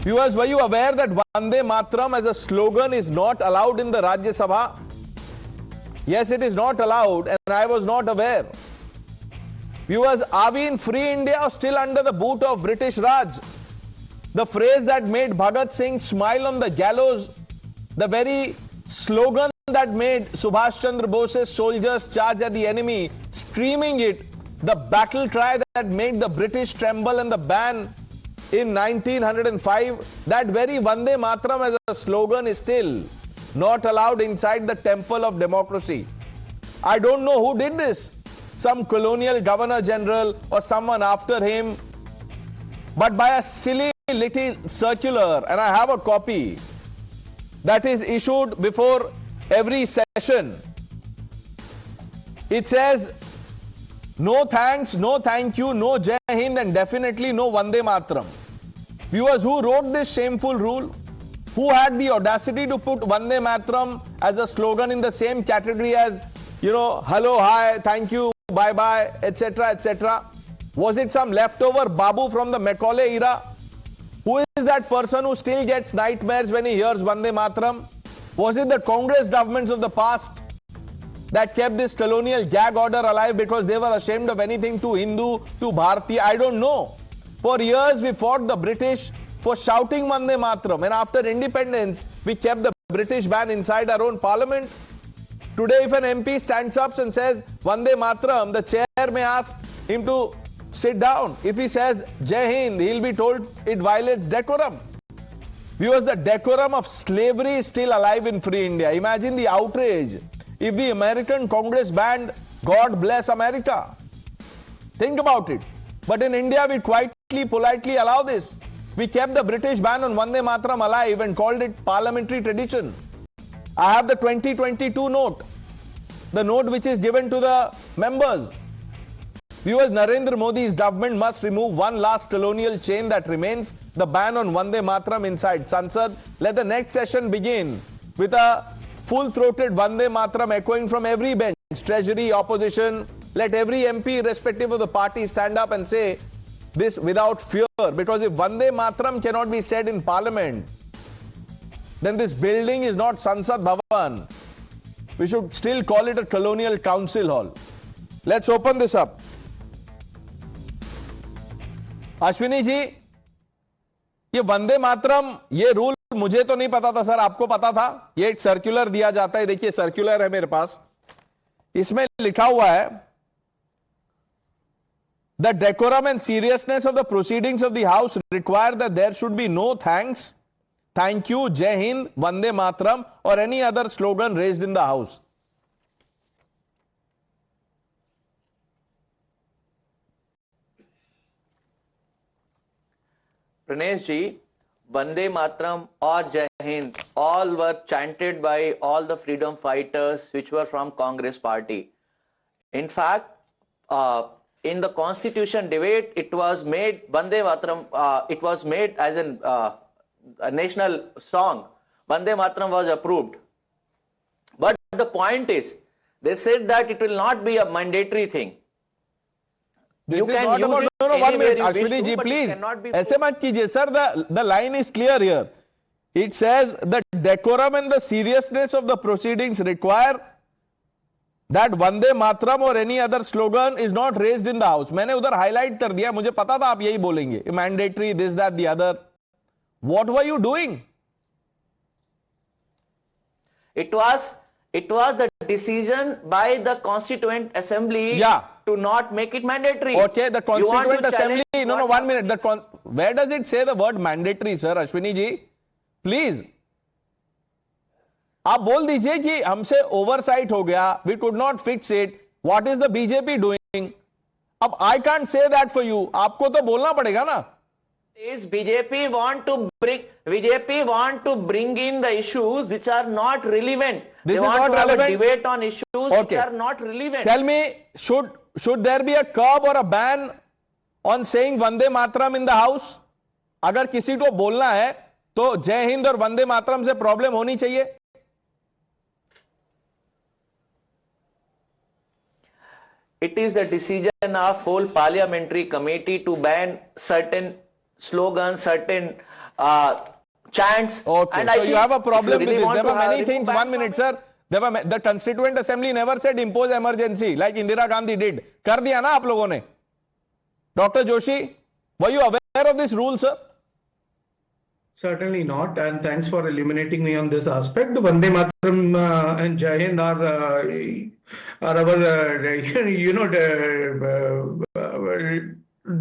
Viewers, were you aware that Vande Mataram as a slogan is not allowed in the Rajya Sabha? Yes, it is not allowed, and I was not aware. Viewers, are we in free India or still under the boot of British Raj? The phrase that made Bhagat Singh smile on the gallows, the very slogan that made Subhash Chandra Bose's soldiers charge at the enemy, screaming it, the battle cry that made the British tremble and the ban in 1905, that very Vande Mataram as a slogan is still not allowed inside the temple of democracy. I don't know who did this, some colonial governor general or someone after him, but by a silly little circular, and I have a copy that is issued before every session. It says, no thanks, no thank you, no Jai Hind, and definitely no Vande Mataram. Viewers, who wrote this shameful rule? Who had the audacity to put Vande Mataram as a slogan in the same category as, hello, hi, thank you, bye bye, etc., etc.? Was it some leftover Babu from the Macaulay era? Who is that person who still gets nightmares when he hears Vande Mataram? Was it the Congress governments of the past that kept this colonial gag order alive because they were ashamed of anything to Hindu, to Bharati? I don't know. For years we fought the British for shouting Vande Mataram, and after independence we kept the British ban inside our own parliament. Today if an MP stands up and says Vande Mataram, the chair may ask him to sit down. If he says Jai Hind, he'll be told it violates decorum. Viewers, the decorum of slavery is still alive in free India. Imagine the outrage if the American Congress banned God Bless America. Think about it. But in India, we quietly, politely allow this. We kept the British ban on Vande Mataram alive and called it parliamentary tradition. I have the 2022 note, the note which is given to the members. Viewers, Narendra Modi's government must remove one last colonial chain that remains, the ban on Vande Mataram inside Sansad. Let the next session begin with a full-throated Vande Mataram echoing from every bench, treasury, opposition. Let every MP, irrespective of the party, stand up and say this without fear. Because if Vande Mataram cannot be said in Parliament, then this building is not Sansad Bhavan. We should still call it a colonial council hall. Let's open this up. Ashwini ji, ये वंदे मातरम, ये rule मुझे तो नहीं पता था sir, आपको पता था? ये एक सर्कुलर दिया जाता है, देखिए सर्कुलर है मेरे पास, इसमें लिखा हुआ है the decorum and seriousness of the proceedings of the house require that there should be no thanks, thank you, Jai Hind, Vande Mataram और any other slogan raised in the house. Pranesh ji, Vande Mataram or Jai Hind, all were chanted by all the freedom fighters which were from Congress party. In fact, in the constitution debate, it was made Vande Mataram, it was made as a national song. Vande Mataram was approved. But the point is, they said that it will not be a mandatory thing. This is not about, no, 1 minute, Ashwini ji, please. ऐसे मत कीजिए, sir. The line is clear here. It says the decorum and the seriousness of the proceedings require that Vande Mataram or any other slogan is not raised in the house. मैंने उधर highlight कर दिया, मुझे पता था आप यही बोलेंगे. Mandatory, this, that, the other. What were you doing? It was the decision by the Constituent Assembly to not make it mandatory. Okay, the Constituent Assembly, no, 1 minute. Where does it say the word mandatory, sir? Ashwini ji, please. आप बोल दीजिए कि हमसे oversight हो गया, we could not fix it. What is the BJP doing? अब I can't say that for you. आपको तो बोलना पड़ेगा ना. Is BJP want to bring in the issues which are not relevant. This is not relevant. Debate on issues which are not relevant. Tell me, should there be a curb or a ban on saying Vande Mataram in the house? अगर किसी को बोलना है तो जय हिंद और वंदे मातरम से problem होनी चाहिए. It is the decision of whole parliamentary committee to ban certain slogans, certain chants. Okay, And I so you think have a if you problem really with this. want There to were many remove things. ban 1 minute, sir. There were the Constituent Assembly never said impose emergency like Indira Gandhi did. कर दिया ना आप लोगों ने. Dr. Joshi, were you aware of this rule, sir? Certainly not, and thanks for illuminating me on this aspect. The Vande Mataram and Jai Hind are our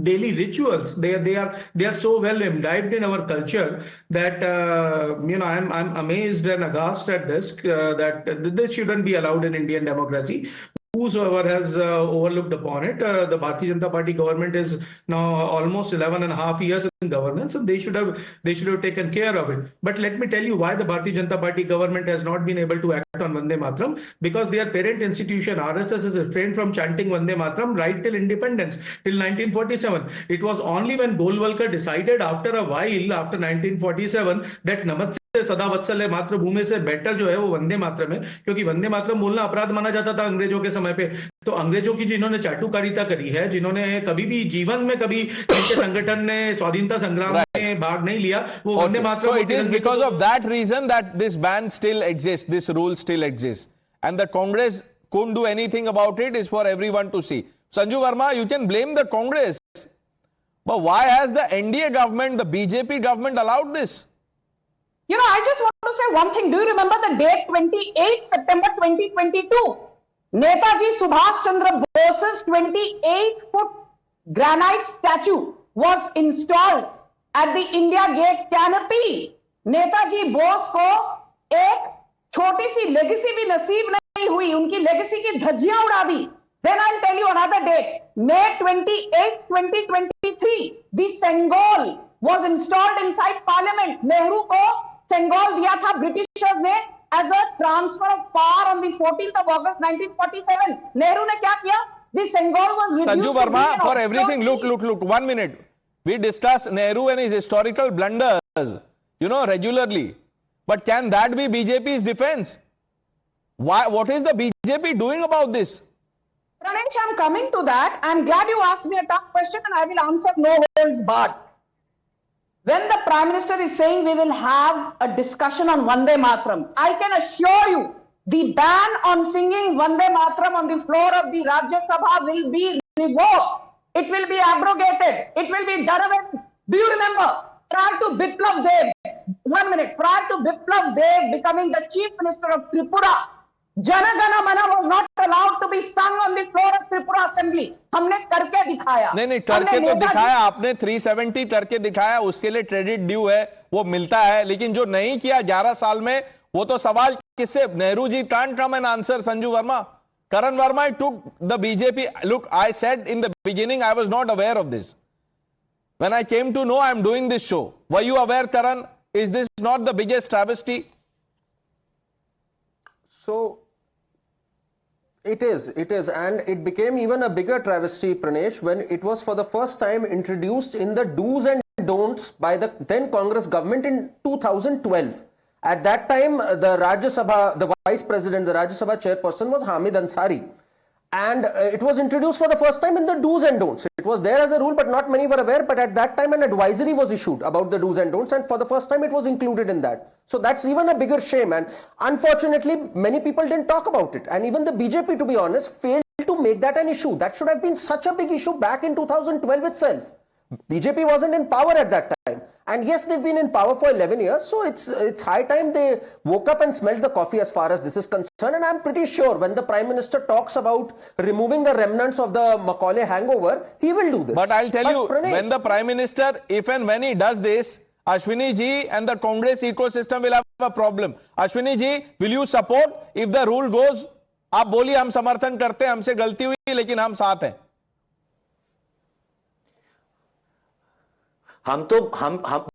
daily rituals. They are so well imbibed in our culture that I'm amazed and aghast at this that this shouldn't be allowed in Indian democracy. Whosoever has overlooked upon it, the Bharatiya Janata Party government is now almost 11.5 years in governance, and they should have taken care of it. But let me tell you why the Bharatiya Janata Party government has not been able to act on Vande Mataram, because their parent institution RSS has refrained from chanting Vande Mataram right till independence, till 1947. It was only when Golwalkar decided after a while, after 1947, that Namat सदा वत्सल है मातृभूमि से better जो है वो वंदे मातरम है, क्योंकि वंदे मातरम बोलना अपराध माना जाता था अंग्रेजों के समय पे। तो अंग्रेजों की जिन्होंने चाटुकारिता करी है, जिन्होंने कभी भी जीवन में कभी इनके संगठन ने स्वाधीनता संग्राम में भाग नहीं लिया, वो Vande Mataram. So it is because of that reason that this ban still exists, this rule still exists, and the Congress couldn't do anything about it. Is for everyone to see. Sanju Verma, you can blame the Congress, but why has the NDA government, the BJP government allowed this? You know, I just want to say one thing. Do you remember the date 28 September 2022? Netaji Subhash Chandra Bose's 28-foot granite statue was installed at the India Gate canopy. Netaji Bose को एक छोटी सी legacy भी नसीब नहीं हुई, उनकी legacy की धज्जियां उड़ा दी. Then I'll tell you another date. May 28, 2023, the Sengol was installed inside Parliament. Nehru को सेंगोल दिया था ब्रिटिशर्स ने as a transfer of power on the 14th of August 1947. Nehru ने क्या किया? The Sengol was reduced. Sanju Verma, for everything, look, 1 minute. We discuss Nehru and his historical blunders, regularly. But can that be BJP's defense? Why? What is the BJP doing about this? Pranesh, I'm coming to that. I'm glad you asked me a tough question and I will answer no holds barred. When the Prime Minister is saying we will have a discussion on Vande Mataram, I can assure you the ban on singing Vande Mataram on the floor of the Rajya Sabha will be revoked. It will be abrogated. It will be done away. Do you remember? Prior to Biplav Dev, 1 minute, prior to Biplav Dev becoming the Chief Minister of Tripura, Jana Gana Mana was not allowed to be sung on the floor of Tripura Assembly. हमने करके दिखाया. नहीं करके तो दिखाया आपने, 370 करके दिखाया, उसके लिए क्रेडिट ड्यू है, वो मिलता है. लेकिन जो नहीं किया 11 साल में, वो तो सवाल किससे? Nehru ji can't come and answer. Sanju Verma, Karan Verma took the BJP. Look, I said in the beginning I was not aware of this. When I came to know I am doing this show, were you aware, Karan? Is this not the biggest travesty? So it is, and it became even a bigger travesty, Pranesh, when it was for the first time introduced in the do's and don'ts by the then Congress government in 2012. At that time, the Rajya Sabha, the Vice President, the Rajya Sabha chairperson was Hamid Ansari. And it was introduced for the first time in the do's and don'ts. It was there as a rule, but not many were aware. But at that time, an advisory was issued about the do's and don'ts, and for the first time, it was included in that. So that's even a bigger shame. And unfortunately, many people didn't talk about it. And even the BJP, to be honest, failed to make that an issue. That should have been such a big issue back in 2012 itself. BJP wasn't in power at that time. And yes, they've been in power for 11 years. So it's high time they woke up and smelled the coffee as far as this is concerned. And I'm pretty sure when the Prime Minister talks about removing the remnants of the Macaulay hangover, he will do this. But I'll tell you, Pranesh, when the Prime Minister, if and when he does this, Ashwini ji and the Congress ecosystem will have a problem. Ashwini ji, will you support if the rule goes, आप बोलिए हम समर्थन करते हैं, हमसे गलती हुई लेकिन हम साथ हैं. हम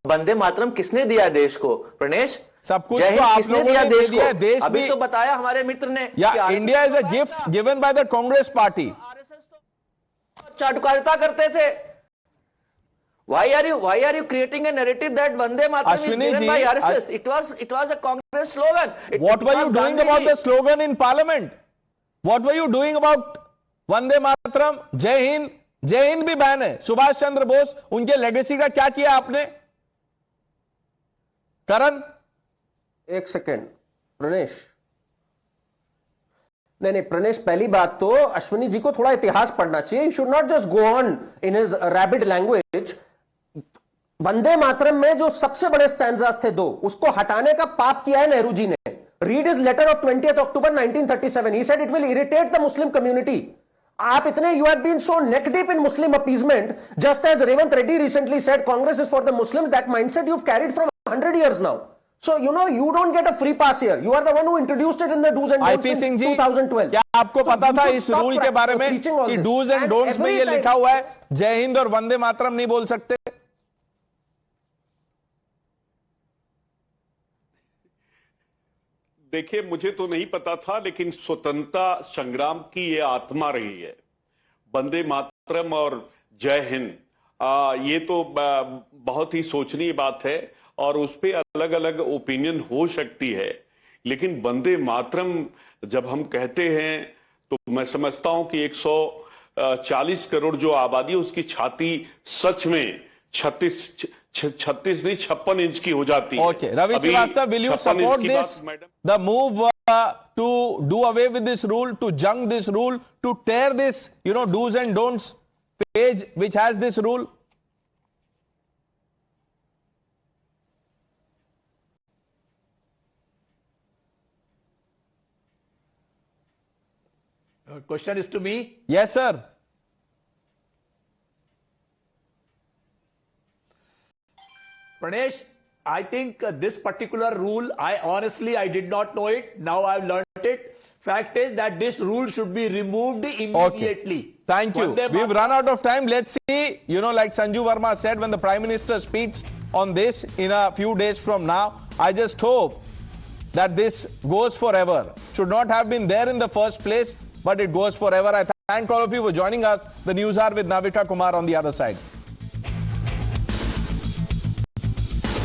वंदे मातरम किसने दिया देश को, प्रणेश? सब कुछ तो आप लोगों ने दे दिया है. देश अभी भी तो बताया हमारे मित्र ने. या India is a gift given by the Congress party. चाटुकारिता करते थे. Why are you creating a narrative that Vande Mataram is given by RSS? It was a Congress slogan. What were you doing about the slogan in Parliament? What were you doing about Vande Mataram? जय हिंद भी ban है. सुभाष चंद्र बोस, उनके legacy का क्या किया आपने? Karan? एक second Pranesh, नहीं प्रणेश, पहली बात तो अश्विनी जी को थोड़ा इतिहास पढ़ना चाहिए. Should not just go on in his rapid language. Vande Mataram में जो सबसे बड़े स्टैंजास थे दो, उसको हटाने का पाप किया है नेहरू जी ने. Read his letter of 20th October 1937. He said it will irritate the Muslim community. आप इतने, you have been so neck deep in Muslim appeasement, just as Revant Reddy recently said Congress is for the Muslims. That mindset you've carried from 100 years now. So you know you don't get a free pass here. You are the one who introduced it in the do's and don'ts IP Singh in जी, 2012. क्या आपको पता था इस rule के बारे में कि dos and don'ts में ये लिखा हुआ है जय हिंद और वंदे मातरम नहीं बोल सकते? देखिए, मुझे तो नहीं पता था, लेकिन स्वतंत्रता संग्राम की ये आत्मा रही है. वंदे मातरम और जय हिंद, ये तो बहुत ही सोचनीय बात है और उस पर अलग अलग ओपिनियन हो सकती है. लेकिन वंदे मातरम जब हम कहते हैं तो मैं समझता हूं कि 140 करोड़ जो आबादी है उसकी छाती सच में 36 नहीं 56 इंच की हो जाती है. Okay, Ravi Srivastava, will you support this, the move to do away with this rule, to junk this rule, to tear this, do's and don'ts page which has this rule? Question is to me. Yes, sir. Pranesh, I think this particular rule, I did not know it. Now I've learned it. Fact is that this rule should be removed immediately. Okay. Thank you. We've run out of time. Let's see, like Sanju Verma said, when the Prime Minister speaks on this in a few days from now, I just hope that this goes forever. Should not have been there in the first place, but it goes forever. I thank all of you for joining us. The News Hour with Navita Kumar on the other side.